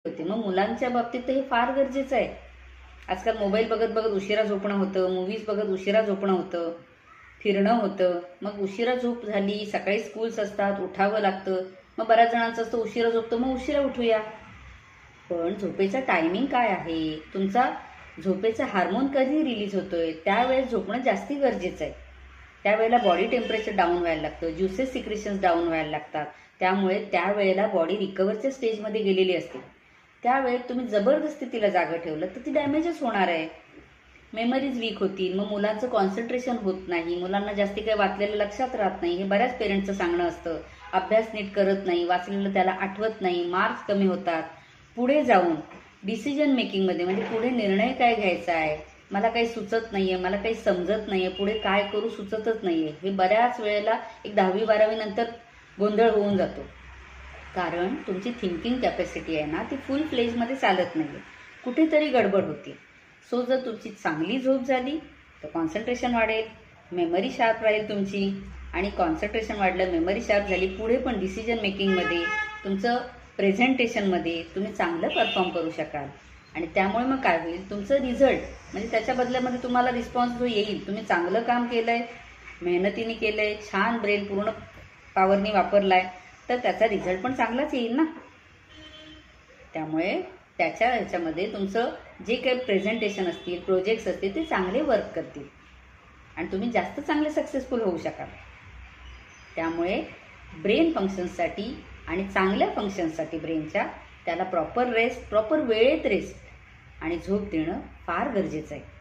होते. मग मुलांच्या बाबतीत तर हे फार गरजेचं आहे. आजकाल मोबाईल बघत बघत उशिरा झोपणं होतं, मूव्हीज बघत उशिरा झोपणं होतं, फिरणं होतं. मग उशिरा झोप झाली, सकाळी स्कूल्स असतात, उठावं लागतं. मग बऱ्याच जणांचं असतं उशिरा झोपतो, मग उशिरा उठूया. पण झोपेचा टायमिंग काय आहे? तुमचा झोपेचा हार्मोन कधी रिलीज होतोय, त्यावेळेस झोपणं जास्ती गरजेचं आहे. त्यावेळेला बॉडी टेम्परेचर डाऊन व्हायला लागतं, ज्युसेस सिक्रेशन्स डाऊन व्हायला लागतात. त्यामुळे त्यावेळेला बॉडी रिकव्हरच्या स्टेजमध्ये गेलेली असते. त्यावेळेत तुम्ही जबरदस्ती तिला जागं ठेवलं तर ती डॅमेजच होणार आहे. मेमरीज वीक होतील, मग मुलांचं कॉन्सन्ट्रेशन होत नाही, मुलांना जास्ती काही वाचलेलं लक्षात राहत नाही. हे बऱ्याच पेरेंट्सचं सांगणं असतं. अभ्यास नीट करत नाही, वाचलेलं त्याला आठवत नाही, मार्क्स कमी होतात. पुढे जाऊन डिसिजन मेकिंगमध्ये म्हणजे पुढे निर्णय काय घ्यायचा आहे, मला काही सुचत नाहीये, मला काही समजत नाहीये, पुढे काय करू सुचतच नाहीये, हे बऱ्याच वेळेला एक 10वी-12वी नंतर गोंधळ होऊन जातो. कारण तुमची थिंकिंग कॅपॅसिटी आहे ना, ती फुल फ्लेजमध्ये चालत नाही आहे, कुठेतरी गडबड होती. सो जर तुमची चांगली झोप झाली तर कॉन्सन्ट्रेशन वाढेल, मेमरी शार्प राहील तुमची, आणि कॉन्सन्ट्रेशन वाढलं, मेमरी शार्प झाली, पुढे पण डिसिजन मेकिंगमध्ये, तुमचं प्रेझेंटेशनमध्ये तुम्ही चांगलं परफॉर्म करू शकाल. आणि त्यामुळे मग काय होईल, तुमचं रिझल्ट म्हणजे त्याच्या बदल्यामध्ये तुम्हाला रिस्पॉन्स जो येईल, तुम्ही चांगलं काम केलं आहे, मेहनतीने केलं आहे, छान ब्रेन पूर्ण पॉवरनी वापरला आहे, तर त्याचा रिझल्ट पण चांगलाच येईल ना. त्यामुळे ह्याच्यामध्ये तुमचं जे काही प्रेझेंटेशन असतील, प्रोजेक्ट्स असतील, ते चांगले वर्क करतील आणि तुम्ही जास्त चांगले सक्सेसफुल होऊ शकाल. त्यामुळे ब्रेन फंक्शन्ससाठी आणि चांगल्या फंक्शन्ससाठी ब्रेनच्या, त्याला प्रॉपर रेस्ट, प्रॉपर वेळेत रेस्ट आणि झोप देणं फार गरजेचं आहे.